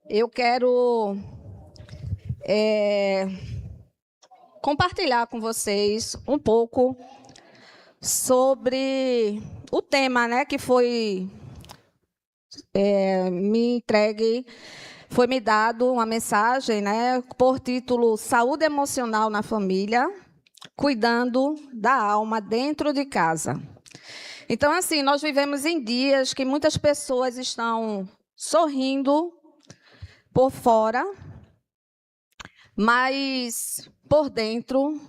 Eu quero compartilhar com vocês um pouco sobre o tema, né, que foi me entregue, foi me dado uma mensagem, né, por título Saúde Emocional na Família, cuidando da alma dentro de casa. Então, assim, nós vivemos em dias que muitas pessoas estão sorrindo por fora, mas por dentro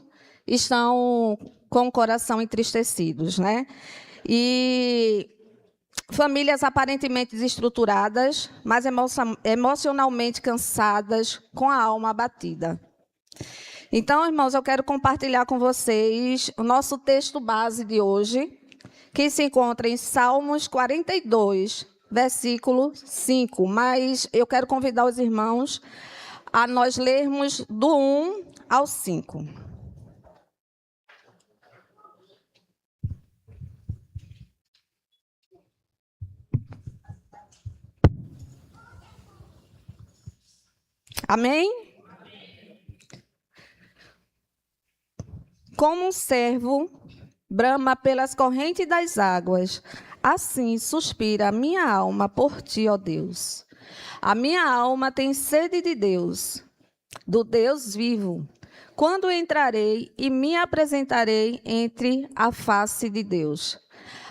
estão com o coração entristecidos, né? E famílias aparentemente desestruturadas, mas emocionalmente cansadas, com a alma abatida. Então, irmãos, eu quero compartilhar com vocês o nosso texto base de hoje, que se encontra em Salmos 42, versículo 5. Mas eu quero convidar os irmãos a nós lermos do 1 ao 5. Amém? Como um servo brama pelas correntes das águas, assim suspira a minha alma por ti, ó Deus. A minha alma tem sede de Deus, do Deus vivo. Quando entrarei e me apresentarei entre a face de Deus.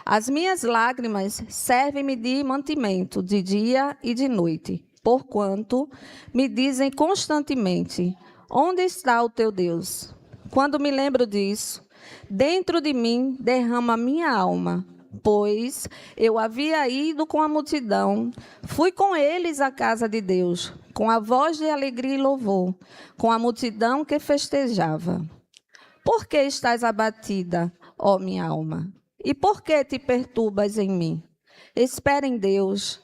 As minhas lágrimas servem-me de mantimento de dia e de noite, porquanto me dizem constantemente: onde está o teu Deus? Quando me lembro disso, dentro de mim derrama minha alma, pois eu havia ido com a multidão, fui com eles à casa de Deus, com a voz de alegria e louvor, com a multidão que festejava. Por que estás abatida, ó minha alma? E por que te perturbas em mim? Espera em Deus,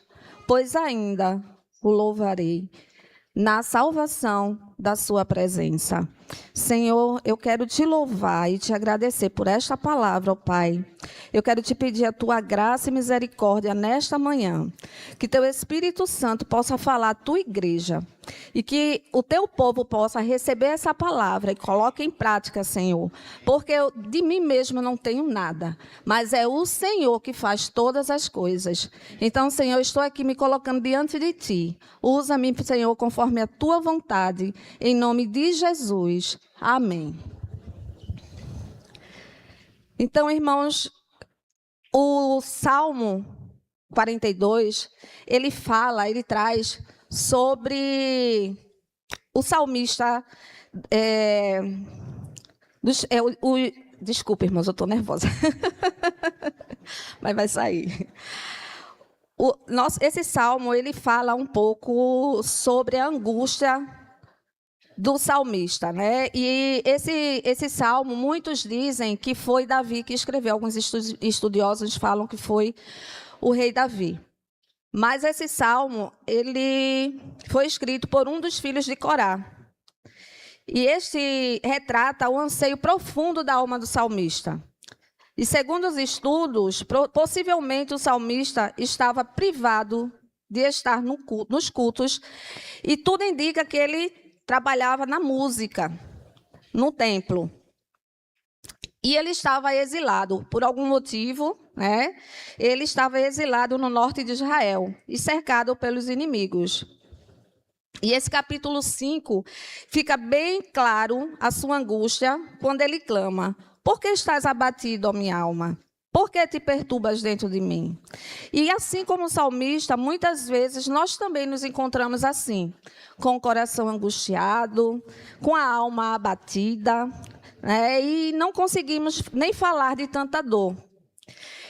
pois ainda o louvarei na salvação da sua presença. Senhor, eu quero te louvar e te agradecer por esta palavra, ó Pai. Eu quero te pedir a tua graça e misericórdia nesta manhã, que teu Espírito Santo possa falar à tua igreja e que o teu povo possa receber essa palavra e coloque em prática, Senhor, porque eu de mim mesmo não tenho nada, mas é o Senhor que faz todas as coisas. Então, Senhor, estou aqui me colocando diante de ti. Usa-me, Senhor, conforme a tua vontade, em nome de Jesus. Amém. Então, irmãos, o Salmo 42, ele traz sobre o salmista. Desculpa, irmãos, eu estou nervosa. Mas vai sair. Esse salmo, ele fala um pouco sobre a angústia do salmista, né? E esse salmo, muitos dizem que foi Davi que escreveu. Alguns estudiosos falam que foi o rei Davi. Mas esse salmo, ele foi escrito por um dos filhos de Corá. E este retrata o anseio profundo da alma do salmista. E segundo os estudos, possivelmente o salmista estava privado de estar nos cultos, e tudo indica que ele trabalhava na música, no templo. E ele estava exilado, por algum motivo, né? Ele estava exilado no norte de Israel e cercado pelos inimigos. E esse capítulo 5 fica bem claro a sua angústia quando ele clama: por que estás abatido, ó minha alma? Por que te perturbas dentro de mim? E assim como o salmista, muitas vezes nós também nos encontramos assim, com o coração angustiado, com a alma abatida, né? E não conseguimos nem falar de tanta dor.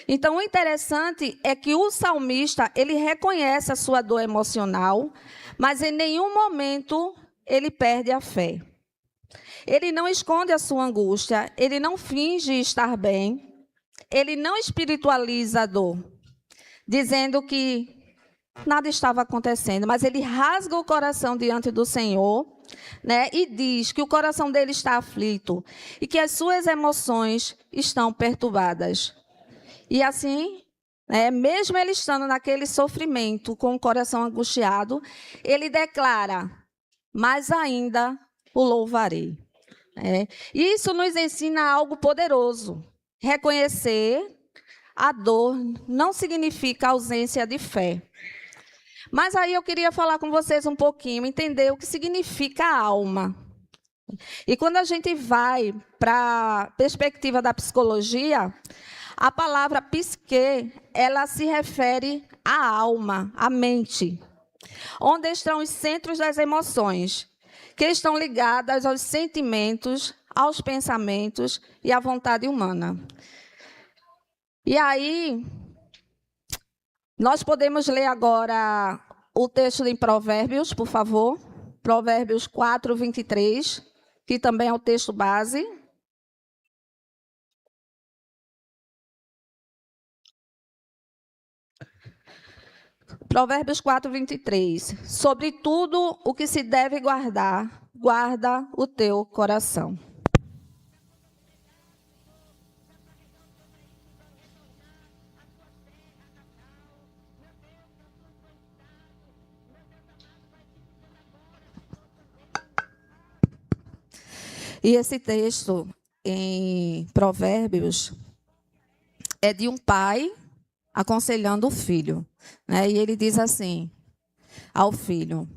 Então, o interessante é que o salmista, ele reconhece a sua dor emocional, mas em nenhum momento ele perde a fé. Ele não esconde a sua angústia, ele não finge estar bem, ele não espiritualiza a dor, dizendo que nada estava acontecendo, mas ele rasga o coração diante do Senhor, né, e diz que o coração dele está aflito e que as suas emoções estão perturbadas. E assim, né? Mesmo ele estando naquele sofrimento, com o coração angustiado, ele declara: mas ainda o louvarei. E isso nos ensina algo poderoso. Reconhecer a dor não significa ausência de fé. Mas aí eu queria falar com vocês um pouquinho, entender o que significa a alma. E quando a gente vai para a perspectiva da psicologia, a palavra psique, ela se refere à alma, à mente, onde estão os centros das emoções, que estão ligadas aos sentimentos, aos pensamentos e à vontade humana. E aí, nós podemos ler agora o texto em Provérbios, por favor. Provérbios 4, 23, que também é o texto base. Provérbios 4, 23. Sobre tudo o que se deve guardar, guarda o teu coração. E esse texto em Provérbios é de um pai aconselhando o filho, né? E ele diz assim ao filho: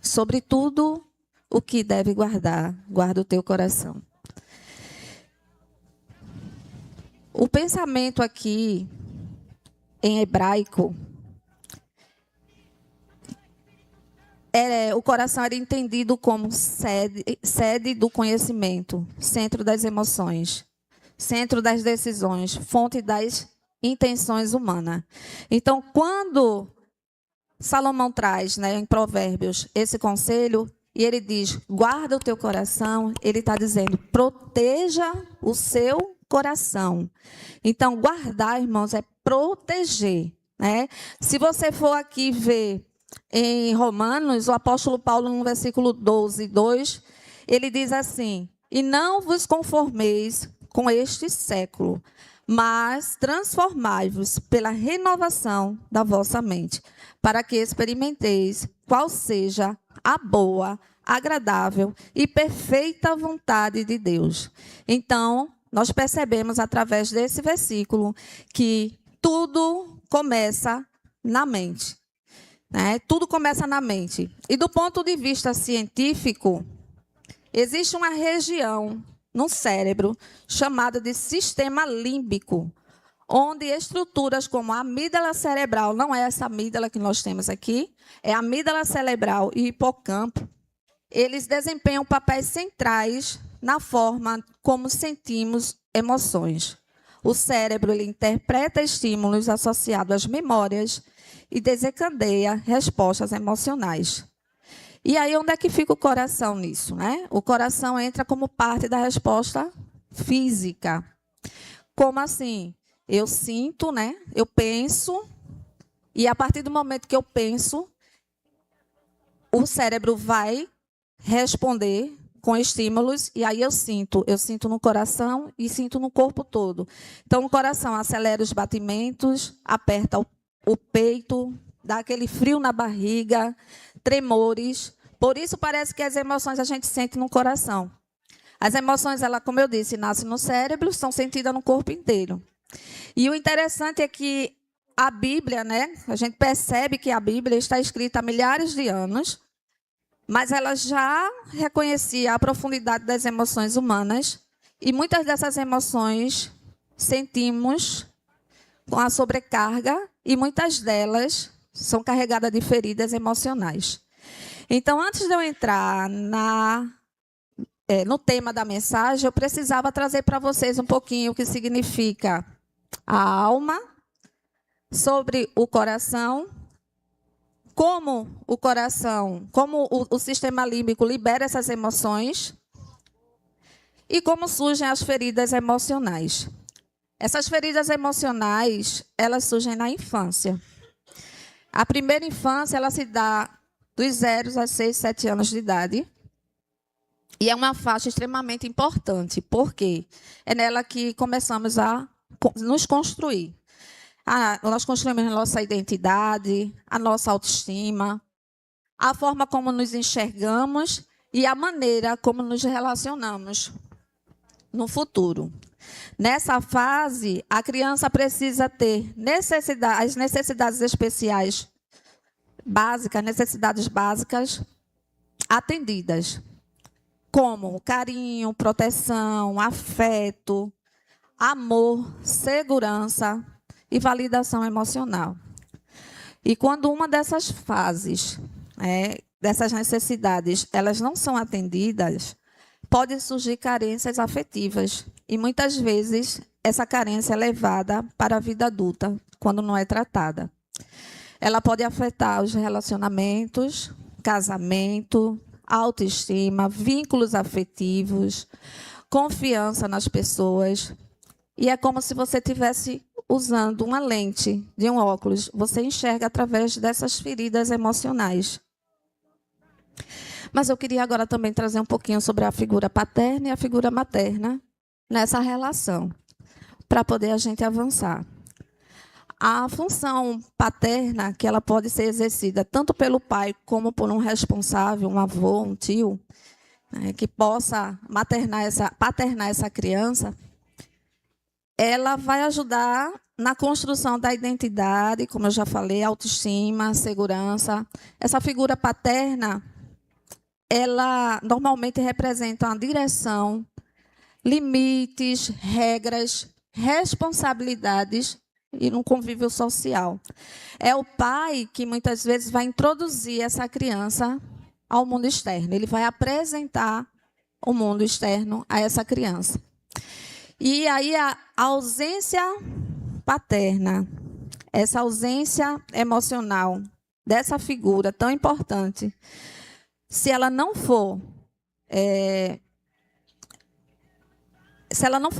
sobre tudo o que deve guardar, guarda o teu coração. O pensamento aqui, em hebraico, o coração era entendido como sede do conhecimento, centro das emoções, centro das decisões, fonte das intenções humanas. Então, quando Salomão traz, né, em Provérbios, esse conselho, e ele diz: guarda o teu coração, ele está dizendo: proteja o seu coração. Então, guardar, irmãos, é proteger, né? Se você for aqui ver em Romanos, o apóstolo Paulo, no versículo 12, 2, ele diz assim: e não vos conformeis com este século, mas transformai-vos pela renovação da vossa mente, para que experimenteis qual seja a boa, agradável e perfeita vontade de Deus. Então, nós percebemos através desse versículo que tudo começa na mente. Tudo começa na mente. E do ponto de vista científico, existe uma região no cérebro chamada de sistema límbico, onde estruturas como a amígdala cerebral, não é essa amígdala que nós temos aqui, é a amígdala cerebral e hipocampo, eles desempenham papéis centrais na forma como sentimos emoções. O cérebro ele interpreta estímulos associados às memórias e desencadeia respostas emocionais. E aí, onde é que fica o coração nisso, né? O coração entra como parte da resposta física. Como assim? Eu sinto, né? Eu penso, e a partir do momento que eu penso, o cérebro vai responder com estímulos, e aí eu sinto no coração e sinto no corpo todo. Então, o coração acelera os batimentos, aperta o peito, dá aquele frio na barriga, tremores. Por isso, parece que as emoções a gente sente no coração. As emoções, ela, como eu disse, nascem no cérebro, são sentidas no corpo inteiro. E o interessante é que a Bíblia, né, a gente percebe que a Bíblia está escrita há milhares de anos, mas ela já reconhecia a profundidade das emoções humanas, e muitas dessas emoções sentimos com a sobrecarga, e muitas delas são carregadas de feridas emocionais. Então, antes de eu entrar no tema da mensagem, eu precisava trazer para vocês um pouquinho o que significa a alma, sobre o coração, como o coração, como o sistema límbico libera essas emoções e como surgem as feridas emocionais. Essas feridas emocionais, elas surgem na infância. A primeira infância, ela se dá dos 0 aos 6, 7 anos de idade. E é uma faixa extremamente importante, porque é nela que começamos a nos construir. Nós construímos a nossa identidade, a nossa autoestima, a forma como nos enxergamos e a maneira como nos relacionamos no futuro. Nessa fase, a criança precisa ter as necessidades especiais básicas, necessidades básicas atendidas, como carinho, proteção, afeto, amor, segurança e validação emocional. E quando uma dessas fases, dessas necessidades, elas não são atendidas, pode surgir carências afetivas. E muitas vezes essa carência é levada para a vida adulta, quando não é tratada. Ela pode afetar os relacionamentos, casamento, autoestima, vínculos afetivos, confiança nas pessoas. E é como se você estivesse usando uma lente de um óculos. Você enxerga através dessas feridas emocionais. Mas eu queria agora também trazer um pouquinho sobre a figura paterna e a figura materna nessa relação, para poder a gente avançar. A função paterna, que ela pode ser exercida tanto pelo pai como por um responsável, um avô, um tio, que possa paternar essa criança, ela vai ajudar na construção da identidade, como eu já falei, autoestima, segurança. Essa figura paterna, ela normalmente representa uma direção, limites, regras, responsabilidades e um convívio social. É o pai que muitas vezes vai introduzir essa criança ao mundo externo. Ele vai apresentar o mundo externo a essa criança. E aí a ausência paterna, essa ausência emocional dessa figura tão importante, se ela não for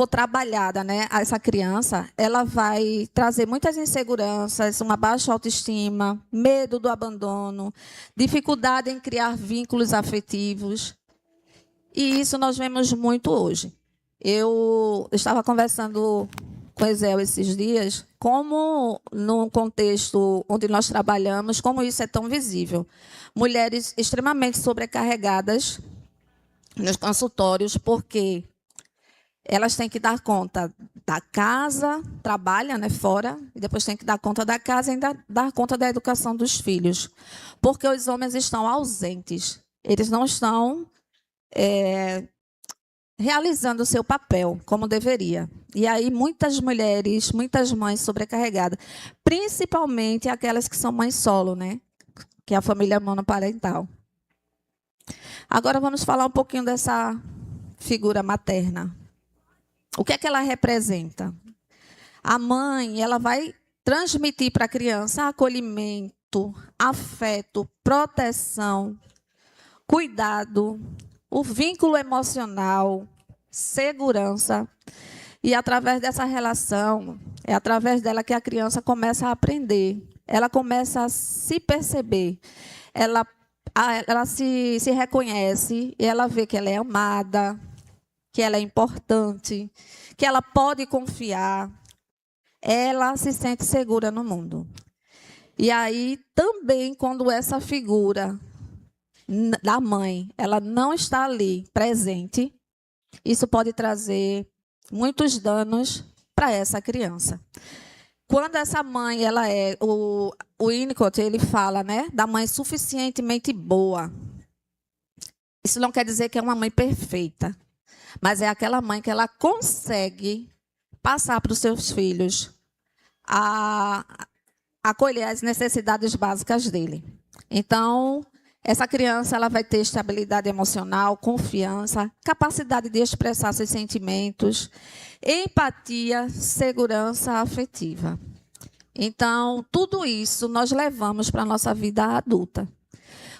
trabalhada, essa criança, ela vai trazer muitas inseguranças, uma baixa autoestima, medo do abandono, dificuldade em criar vínculos afetivos. E isso nós vemos muito hoje. Eu estava conversando com o Ezel esses dias, como no contexto onde nós trabalhamos, como isso é tão visível. Mulheres extremamente sobrecarregadas nos consultórios, porque elas têm que dar conta da casa, trabalham fora, e depois têm que dar conta da casa e ainda dar conta da educação dos filhos. Porque os homens estão ausentes. Eles não estão realizando o seu papel como deveria. E aí muitas mulheres, muitas mães sobrecarregadas, principalmente aquelas que são mães solo, que é a família monoparental. Agora vamos falar um pouquinho dessa figura materna. O que é que ela representa? A mãe, ela vai transmitir para a criança acolhimento, afeto, proteção, cuidado, o vínculo emocional, segurança. E através dessa relação, é através dela que a criança começa a aprender. Ela começa a se perceber. Ela se reconhece e ela vê que ela é amada, que ela é importante, que ela pode confiar. Ela se sente segura no mundo. E aí, também, quando essa figura da mãe, ela não está ali presente, isso pode trazer muitos danos para essa criança. Quando essa mãe, o Winnicott, ele fala, da mãe suficientemente boa. Isso não quer dizer que é uma mãe perfeita, mas é aquela mãe que ela consegue passar para os seus filhos a acolher as necessidades básicas dele. Então, essa criança ela vai ter estabilidade emocional, confiança, capacidade de expressar seus sentimentos, empatia, segurança afetiva. Então, tudo isso nós levamos para a nossa vida adulta.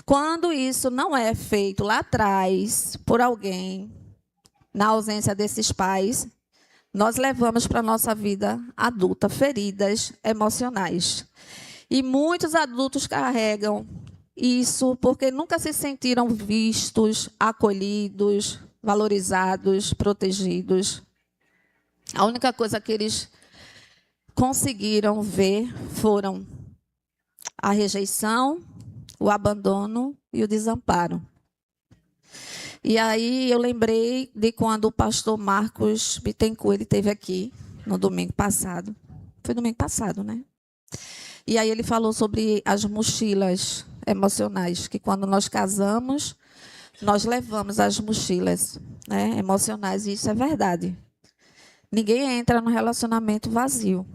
Quando isso não é feito lá atrás por alguém, na ausência desses pais, nós levamos para a nossa vida adulta feridas emocionais. E muitos adultos carregam isso porque nunca se sentiram vistos, acolhidos, valorizados, protegidos. A única coisa que eles conseguiram ver foram a rejeição, o abandono e o desamparo. E aí eu lembrei de quando o pastor Marcos Bittencourt, ele esteve aqui no domingo passado. Foi domingo passado, né? E aí ele falou sobre as mochilas emocionais, que quando nós casamos, nós levamos as mochilas, né, emocionais, e isso é verdade. Ninguém entra no relacionamento vazio.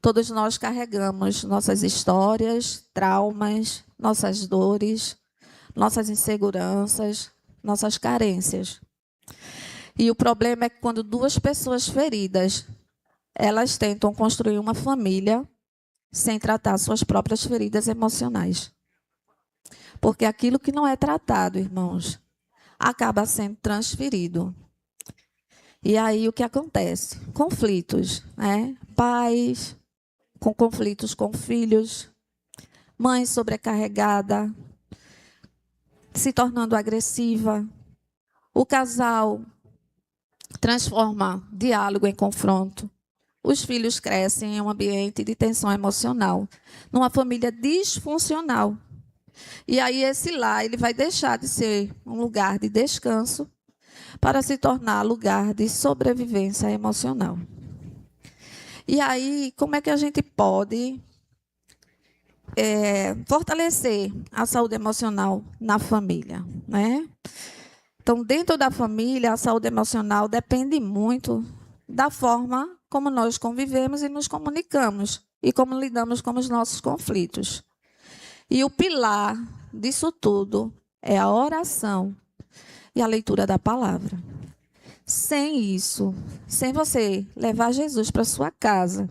Todos nós carregamos nossas histórias, traumas, nossas dores, nossas inseguranças, nossas carências. E o problema é que quando duas pessoas feridas, elas tentam construir uma família sem tratar suas próprias feridas emocionais. Porque aquilo que não é tratado, irmãos, acaba sendo transferido. E aí o que acontece? Conflitos, né? Pais com conflitos com filhos, mãe sobrecarregada, se tornando agressiva. O casal transforma diálogo em confronto. Os filhos crescem em um ambiente de tensão emocional, numa família disfuncional. E aí esse lar, ele vai deixar de ser um lugar de descanso para se tornar lugar de sobrevivência emocional. E aí, como é que a gente pode fortalecer a saúde emocional na família, né? Então, dentro da família, a saúde emocional depende muito da forma como nós convivemos e nos comunicamos e como lidamos com os nossos conflitos. E o pilar disso tudo é a oração e a leitura da palavra. Sem isso, sem você levar Jesus para sua casa,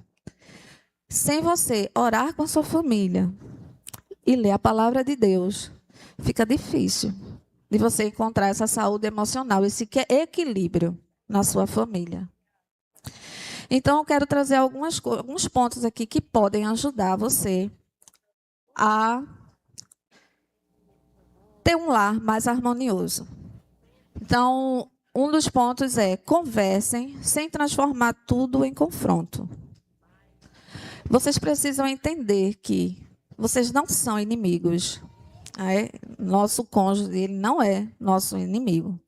sem você orar com a sua família e ler a palavra de Deus, fica difícil de você encontrar essa saúde emocional, esse equilíbrio na sua família. Então, eu quero trazer alguns pontos aqui que podem ajudar você a ter um lar mais harmonioso. Então, um dos pontos é: conversem sem transformar tudo em confronto. Vocês precisam entender que vocês não são inimigos. Nosso cônjuge, ele não é nosso inimigo.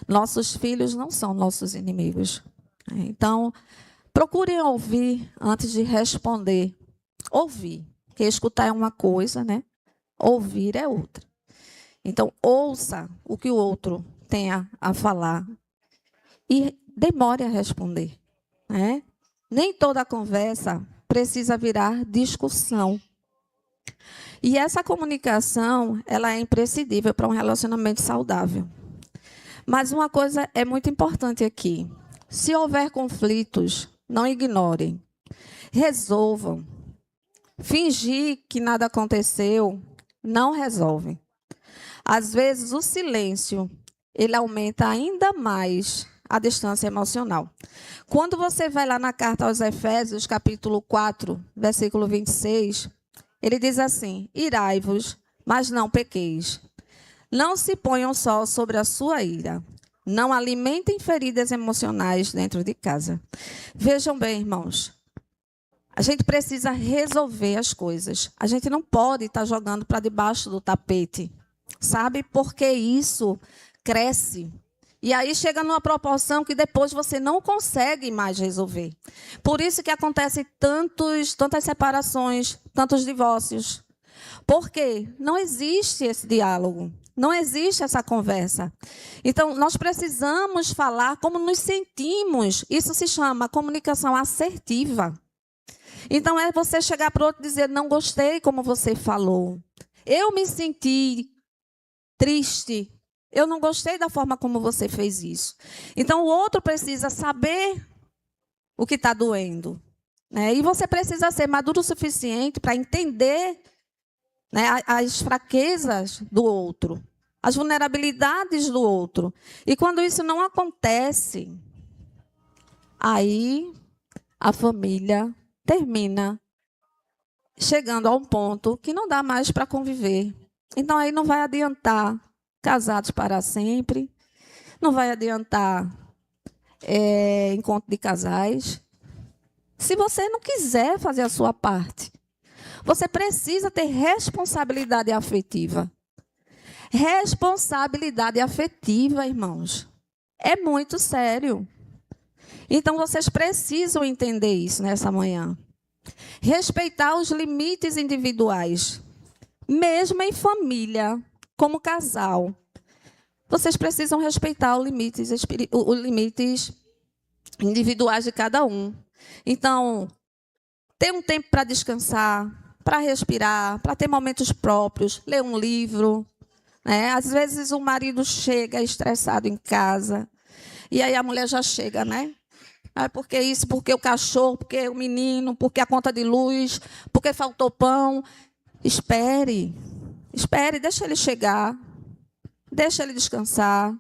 Nossos filhos não são nossos inimigos. Então, procurem ouvir antes de responder. Ouvir, porque escutar é uma coisa, né? Ouvir é outra. Então, ouça o que o outro tenha a falar e demore a responder, né? Nem toda conversa precisa virar discussão. E essa comunicação, ela é imprescindível para um relacionamento saudável. Mas uma coisa é muito importante aqui: se houver conflitos, não ignorem, resolvam. Fingir que nada aconteceu não resolve. Às vezes, o silêncio, ele aumenta ainda mais a distância emocional. Quando você vai lá na carta aos Efésios, capítulo 4, versículo 26, ele diz assim: irai-vos, mas não pequeis. Não se ponham só sobre a sua ira. Não alimentem feridas emocionais dentro de casa. Vejam bem, irmãos, a gente precisa resolver as coisas. A gente não pode estar jogando para debaixo do tapete, sabe? Porque isso cresce. E aí chega numa proporção que depois você não consegue mais resolver. Por isso que acontecem tantas separações, tantos divórcios. Porque não existe esse diálogo, não existe essa conversa. Então, nós precisamos falar como nos sentimos. Isso se chama comunicação assertiva. Então, é você chegar para o outro e dizer: não gostei como você falou. Eu me senti triste. Eu não gostei da forma como você fez isso. Então, o outro precisa saber o que está doendo, né? E você precisa ser maduro o suficiente para entender, né, as fraquezas do outro, as vulnerabilidades do outro. E quando isso não acontece, aí a família termina chegando a um ponto que não dá mais para conviver. Então, aí não vai adiantar casados para sempre, não vai adiantar encontro de casais, Se você não quiser fazer a sua parte, você precisa ter responsabilidade afetiva. Responsabilidade afetiva, irmãos, é muito sério. Então, vocês precisam entender isso nessa manhã. Respeitar os limites individuais, mesmo em família, como casal. Vocês precisam respeitar os limites individuais de cada um. Então, ter um tempo para descansar, para respirar, para ter momentos próprios, ler um livro. Né? Às vezes o marido chega estressado em casa, e aí a mulher já chega, né? Ah, porque isso, porque o cachorro, porque o menino, porque a conta de luz, porque faltou pão. Espere, deixa ele chegar, deixa ele descansar.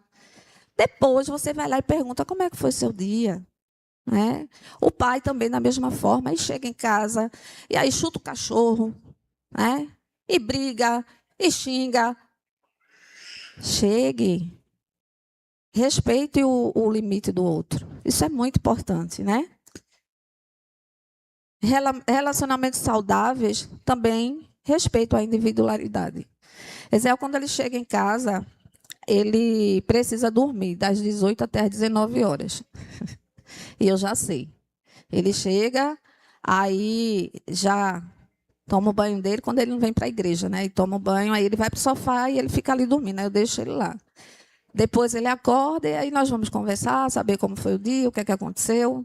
Depois você vai lá e pergunta como é que foi seu dia. Né? O pai também, da mesma forma, aí chega em casa, e aí chuta o cachorro, né? E briga, e xinga. Chegue. Respeite o limite do outro. Isso é muito importante, né? Relacionamentos saudáveis também respeitam a individualidade. Ezequiel, quando ele chega em casa, ele precisa dormir das 18 até as 19 horas. E eu já sei. Ele chega, aí já toma o banho dele quando ele não vem para a igreja, né? E toma o banho, aí ele vai para o sofá e ele fica ali dormindo. Aí eu deixo ele lá. Depois ele acorda e aí nós vamos conversar, saber como foi o dia, o que é que aconteceu.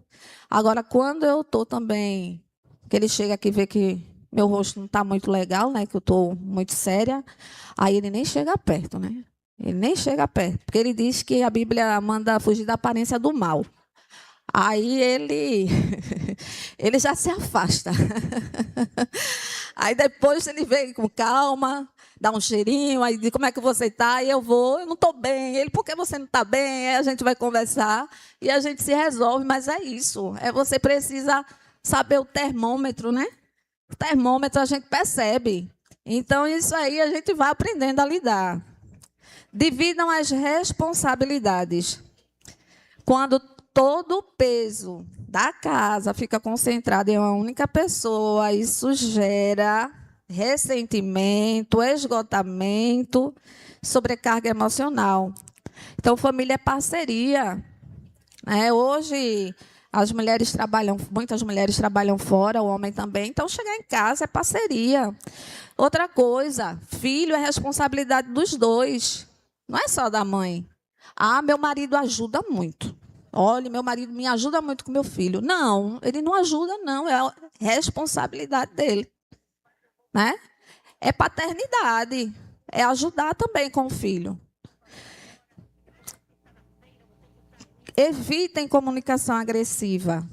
Agora, quando eu estou também, que ele chega aqui e vê que meu rosto não está muito legal, né? Que eu estou muito séria, aí ele nem chega perto, né? Ele nem chega perto, porque ele diz que a Bíblia manda fugir da aparência do mal. Aí ele já se afasta. Aí depois ele vem com calma, dá um cheirinho, aí diz, como é que você está? E eu não estou bem. Ele, por que você não está bem? Aí a gente vai conversar e a gente se resolve, mas é isso. Você precisa saber o termômetro, né? O termômetro a gente percebe. Então, isso aí a gente vai aprendendo a lidar. Dividam as responsabilidades. Quando todo o peso da casa fica concentrado em uma única pessoa, isso gera ressentimento, esgotamento, sobrecarga emocional. Então, família é parceria. Né? Hoje, muitas mulheres trabalham fora, o homem também. Então, chegar em casa é parceria. Outra coisa, filho é responsabilidade dos dois, não é só da mãe. Ah, meu marido ajuda muito. Olha, meu marido me ajuda muito com meu filho. Não, ele não ajuda, não. É a responsabilidade dele. Né? É paternidade. É ajudar também com o filho. Evitem comunicação agressiva.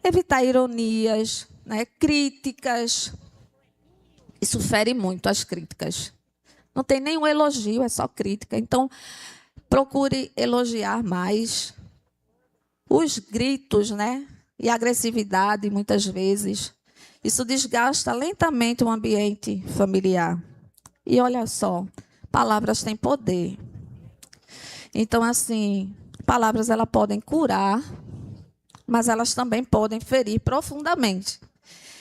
Evitar ironias, né? Críticas. Isso fere muito as críticas. Não tem nenhum elogio, é só crítica. Então, procure elogiar mais. Os gritos, né? E a agressividade, muitas vezes, isso desgasta lentamente o ambiente familiar. E olha só, palavras têm poder. Então, assim, palavras elas podem curar, mas elas também podem ferir profundamente.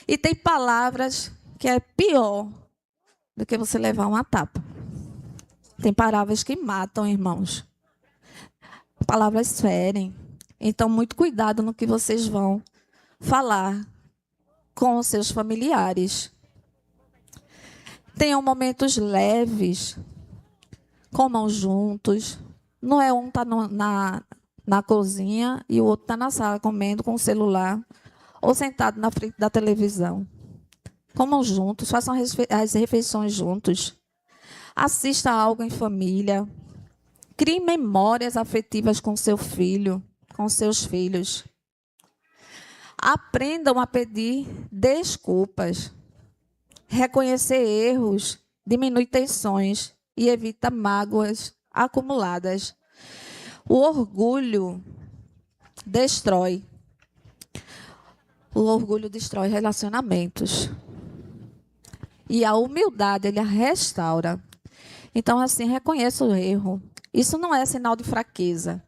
E tem palavras que é pior do que você levar uma tapa. Tem palavras que matam, irmãos. Palavras ferem. Então, muito cuidado no que vocês vão falar com os seus familiares. Tenham momentos leves, comam juntos. Não é um está na cozinha e o outro está na sala comendo com o celular ou sentado na frente da televisão. Comam juntos, façam as refeições juntos. Assista algo em família. Crie memórias afetivas com seu filho, com seus filhos. Aprendam a pedir desculpas. Reconhecer erros diminui tensões e evita mágoas acumuladas. O orgulho destrói. O orgulho destrói relacionamentos. E a humildade, ele a restaura. Então, assim, reconheça o erro. Isso não é sinal de fraqueza.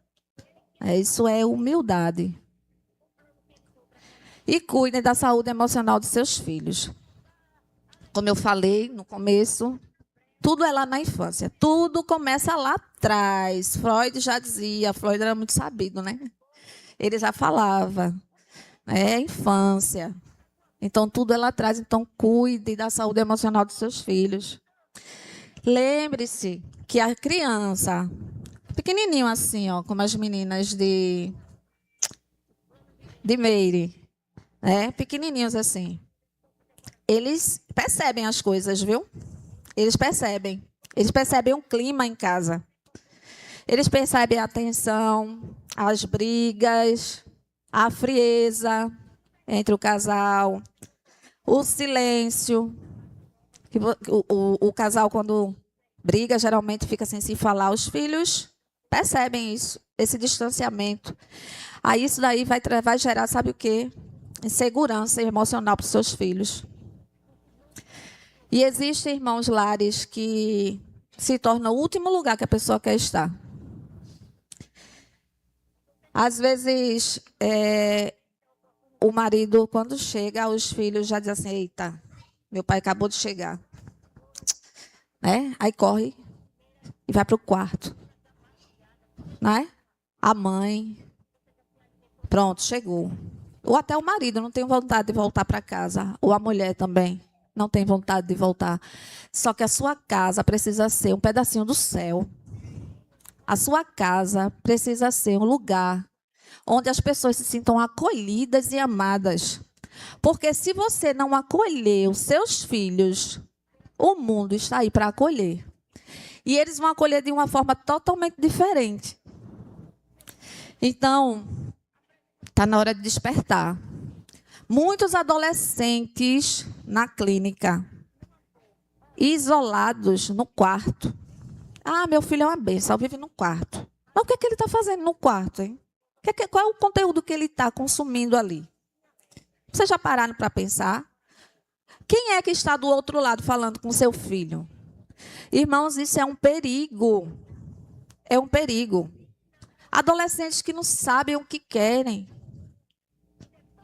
Isso é humildade. E cuidem da saúde emocional de seus filhos. Como eu falei no começo, tudo é lá na infância. Tudo começa lá atrás. Freud já dizia, Freud era muito sabido, né? Ele já falava, é infância. Então, tudo é lá atrás. Então, cuide da saúde emocional dos seus filhos. Lembre-se que a criança, pequenininho assim, ó, como as meninas de Meire, né? Pequenininhos assim, eles percebem as coisas, viu? Eles percebem. Eles percebem o clima em casa. Eles percebem a tensão, as brigas, a frieza entre o casal, o silêncio. O casal, quando briga, geralmente fica sem se falar. Os filhos percebem isso, esse distanciamento. Aí isso daí vai gerar, sabe o quê? Insegurança emocional para os seus filhos. E existem, irmãos, lares que se tornam o último lugar que a pessoa quer estar. Às vezes, o marido, quando chega, os filhos já dizem assim, eita, meu pai acabou de chegar. Né? Aí corre e vai para o quarto. Né? A mãe, pronto, chegou. Ou até o marido não tem vontade de voltar para casa. Ou a mulher também não tem vontade de voltar. Só que a sua casa precisa ser um pedacinho do céu. A sua casa precisa ser um lugar onde as pessoas se sintam acolhidas e amadas. Porque se você não acolher os seus filhos, o mundo está aí para acolher. E eles vão acolher de uma forma totalmente diferente. Então, está na hora de despertar. Muitos adolescentes na clínica, isolados no quarto. Ah, meu filho é uma bênção, vive no quarto. Mas o que é que ele está fazendo no quarto, hein? Qual é o conteúdo que ele está consumindo ali? Vocês já pararam para pensar? Quem é que está do outro lado falando com seu filho? Irmãos, isso é um perigo. É um perigo. Adolescentes que não sabem o que querem.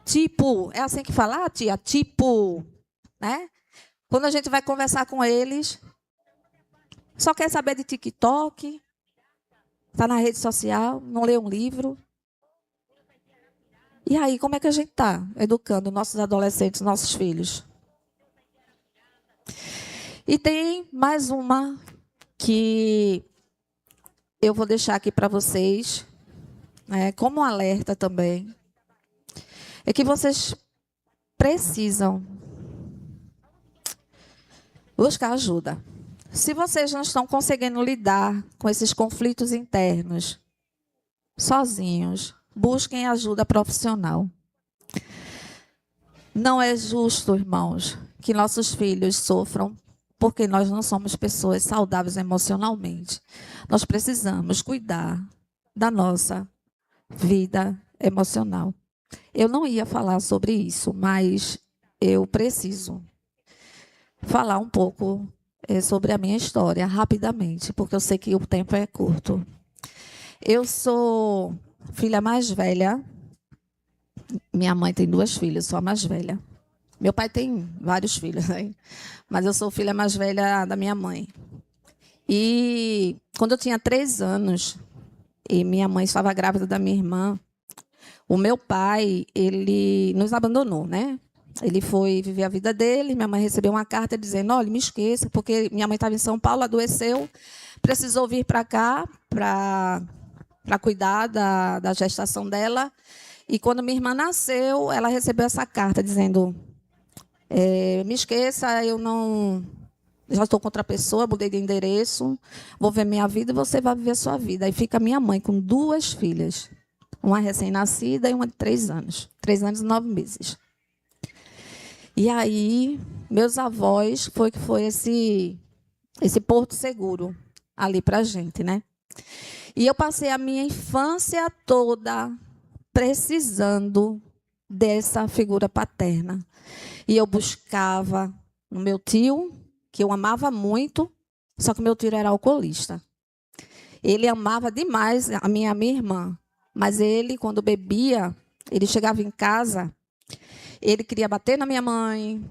Tipo, é assim que fala, ah, tia? Tipo, né? Quando a gente vai conversar com eles, só quer saber de TikTok, está na rede social, não lê um livro. E aí, como é que a gente está educando nossos adolescentes, nossos filhos? E tem mais uma que eu vou deixar aqui para vocês, né, como um alerta também. É que vocês precisam buscar ajuda. Se vocês não estão conseguindo lidar com esses conflitos internos sozinhos, busquem ajuda profissional. Não é justo, irmãos, que nossos filhos sofram porque nós não somos pessoas saudáveis emocionalmente. Nós precisamos cuidar da nossa vida emocional. Eu não ia falar sobre isso, mas eu preciso falar um pouco sobre a minha história, rapidamente, porque eu sei que o tempo é curto. Eu sou filha mais velha. Minha mãe tem 2 filhas, sou a mais velha. Meu pai tem vários filhos, né? Mas eu sou filha mais velha da minha mãe. E quando eu tinha 3 anos, e minha mãe estava grávida da minha irmã, o meu pai, ele nos abandonou, né? Ele foi viver a vida dele, minha mãe recebeu uma carta dizendo, olha, me esqueça, porque minha mãe estava em São Paulo, adoeceu, precisou vir para cá para cuidar da gestação dela. E quando minha irmã nasceu, ela recebeu essa carta dizendo, me esqueça, eu não... Já estou com outra pessoa, mudei de endereço, vou ver minha vida e você vai viver a sua vida. Aí fica minha mãe com 2 filhas, uma recém-nascida e uma de 3 anos. 3 anos e 9 meses. E aí, meus avós, foi esse porto seguro ali para a gente, né? E eu passei a minha infância toda precisando dessa figura paterna. E eu buscava no meu tio, que eu amava muito, só que meu tio era alcoolista. Ele amava demais a minha irmã, mas ele, quando bebia, ele chegava em casa Ele queria bater na minha mãe,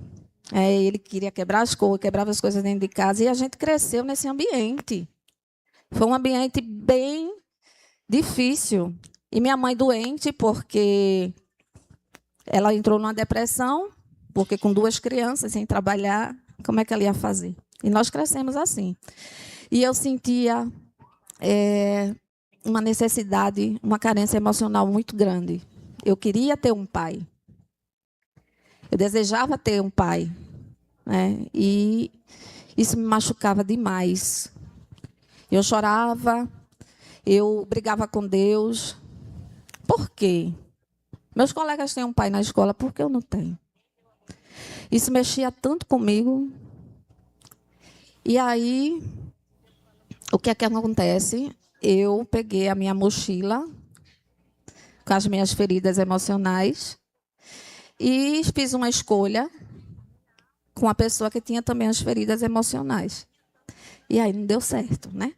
ele queria quebrar as coisas, quebrava as coisas dentro de casa, e a gente cresceu nesse ambiente. Foi um ambiente bem difícil. E minha mãe doente, porque ela entrou numa depressão, porque com 2 crianças, sem trabalhar, como é que ela ia fazer? E nós crescemos assim. E eu sentia uma necessidade, uma carência emocional muito grande. Eu queria ter um pai. Eu desejava ter um pai, né? E isso me machucava demais. Eu chorava, eu brigava com Deus. Por quê? Meus colegas têm um pai na escola, por que eu não tenho? Isso mexia tanto comigo. E aí, o que é que acontece? Eu peguei a minha mochila com as minhas feridas emocionais e fiz uma escolha com a pessoa que tinha também as feridas emocionais. E aí não deu certo, né?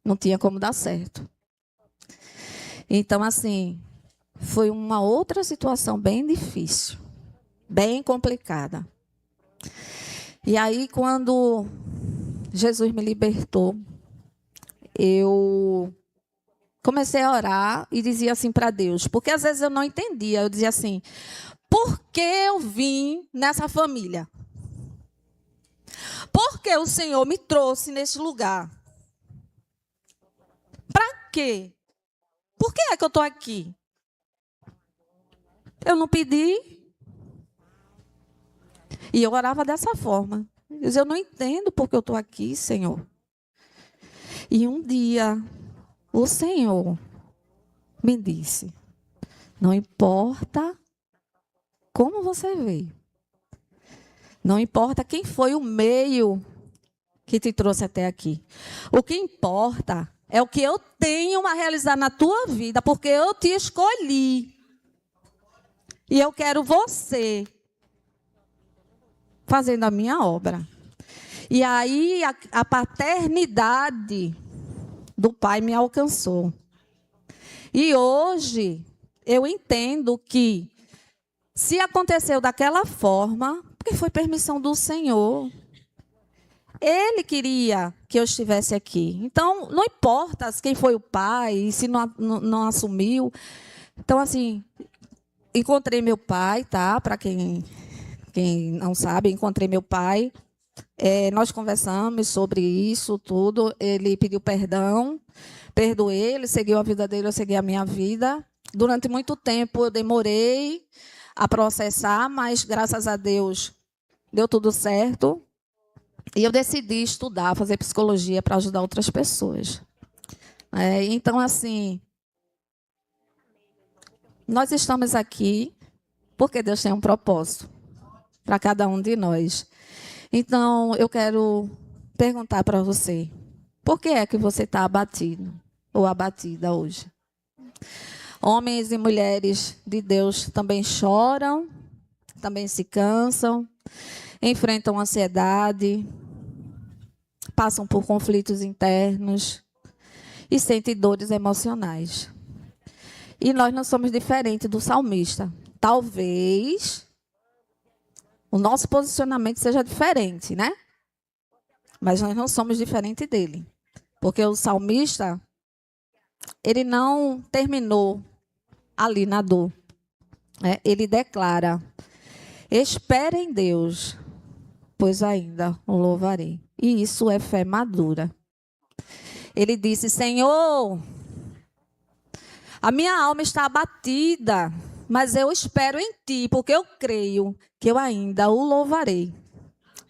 Não tinha como dar certo. Então, assim, foi uma outra situação bem difícil, bem complicada. E aí, quando Jesus me libertou, eu comecei a orar e dizia assim para Deus, porque às vezes eu não entendia. Eu dizia assim, por que eu vim nessa família? Por que o Senhor me trouxe nesse lugar? Para quê? Por que é que eu estou aqui? Eu não pedi. E eu orava dessa forma. Eu dizia, eu não entendo por que eu estou aqui, Senhor. E um dia, o Senhor me disse, não importa como você veio. Não importa quem foi o meio que te trouxe até aqui. O que importa é o que eu tenho a realizar na tua vida, porque eu te escolhi. E eu quero você fazendo a minha obra. E aí a paternidade do Pai me alcançou. E hoje eu entendo que se aconteceu daquela forma, porque foi permissão do Senhor. Ele queria que eu estivesse aqui. Então, não importa quem foi o pai, se não assumiu. Então, assim, encontrei meu pai, tá? Para quem não sabe, encontrei meu pai. Nós conversamos sobre isso tudo. Ele pediu perdão, perdoei, ele seguiu a vida dele, eu segui a minha vida. Durante muito tempo eu demorei a processar, mas graças a Deus deu tudo certo. E eu decidi estudar, fazer psicologia para ajudar outras pessoas. Então, assim, nós estamos aqui porque Deus tem um propósito para cada um de nós. Então, eu quero perguntar para você, por que é que você está abatido ou abatida hoje? Homens e mulheres de Deus também choram, também se cansam, enfrentam ansiedade, passam por conflitos internos e sentem dores emocionais. E nós não somos diferentes do salmista. Talvez o nosso posicionamento seja diferente, né? Mas nós não somos diferentes dele. Porque o salmista, ele não terminou ali na dor. Ele declara, espere em Deus, pois ainda o louvarei. E isso é fé madura. Ele disse, Senhor, a minha alma está abatida, mas eu espero em Ti, porque eu creio que eu ainda o louvarei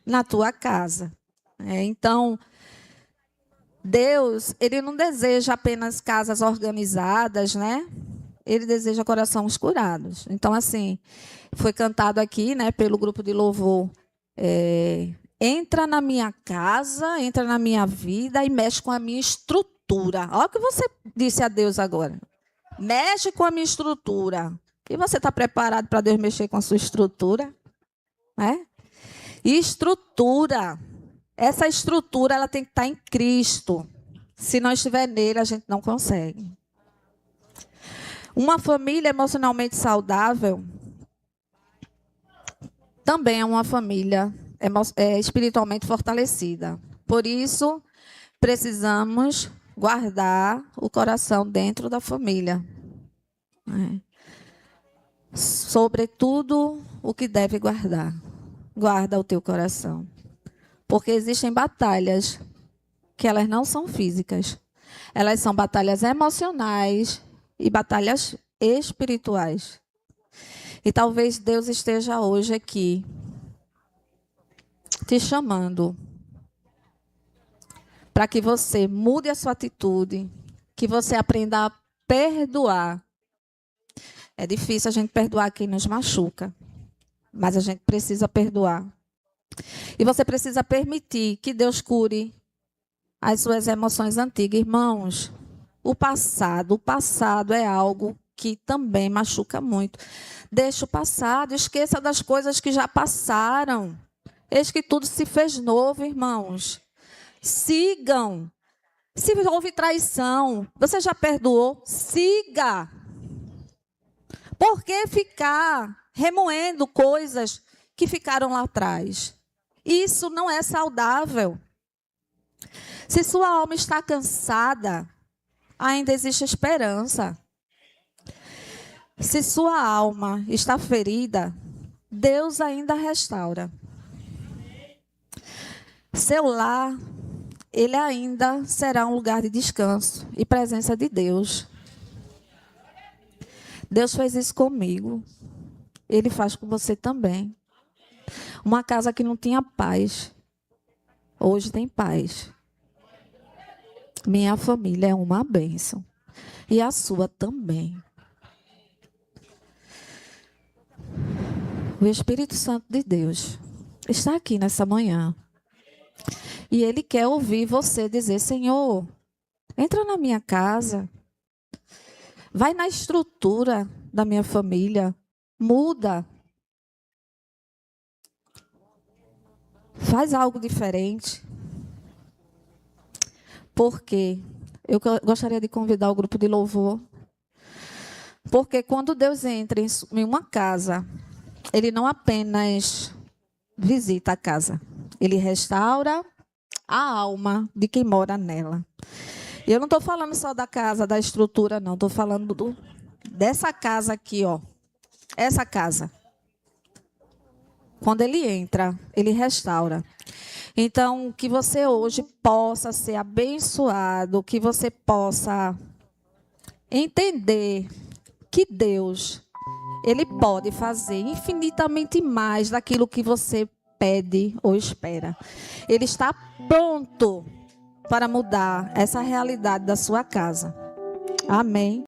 na Tua casa. Então, Deus, Ele não deseja apenas casas organizadas, né? Ele deseja corações curados. Então, assim, foi cantado aqui, né, pelo grupo de louvor, entra na minha casa, entra na minha vida e mexe com a minha estrutura. Olha o que você disse a Deus agora. Mexe com a minha estrutura. E você está preparado para Deus mexer com a sua estrutura? Estrutura. Essa estrutura ela tem que estar em Cristo. Se não estiver nele, a gente não consegue. Uma família emocionalmente saudável também é uma família espiritualmente fortalecida. Por isso, precisamos guardar o coração dentro da família. Sobretudo o que deve guardar. Guarda o teu coração. Porque existem batalhas que elas não são físicas. Elas são batalhas emocionais e batalhas espirituais. E talvez Deus esteja hoje aqui te chamando para que você mude a sua atitude, que você aprenda a perdoar. É difícil a gente perdoar quem nos machuca, mas a gente precisa perdoar. E você precisa permitir que Deus cure as suas emoções antigas. Irmãos, o passado é algo que também machuca muito. Deixa o passado, esqueça das coisas que já passaram. Eis que tudo se fez novo, irmãos. Sigam. Se houve traição, você já perdoou? Siga. Por que ficar remoendo coisas que ficaram lá atrás? Isso não é saudável. Se sua alma está cansada, ainda existe esperança. Se sua alma está ferida, Deus ainda restaura. Seu lar, ele ainda será um lugar de descanso e presença de Deus. Deus fez isso comigo. Ele faz com você também. Uma casa que não tinha paz, hoje tem paz. Minha família é uma bênção. E a sua também. O Espírito Santo de Deus está aqui nessa manhã. E Ele quer ouvir você dizer: Senhor, entra na minha casa. Vai na estrutura da minha família. Muda. Faz algo diferente. Porque eu gostaria de convidar o grupo de louvor. Porque quando Deus entra em uma casa, Ele não apenas visita a casa. Ele restaura a alma de quem mora nela. E eu não estou falando só da casa, da estrutura, não. Estou falando dessa casa aqui, ó. Essa casa. Quando Ele entra, Ele restaura. Então, que você hoje possa ser abençoado, que você possa entender que Deus, Ele pode fazer infinitamente mais daquilo que você pede ou espera. Ele está pronto para mudar essa realidade da sua casa. Amém.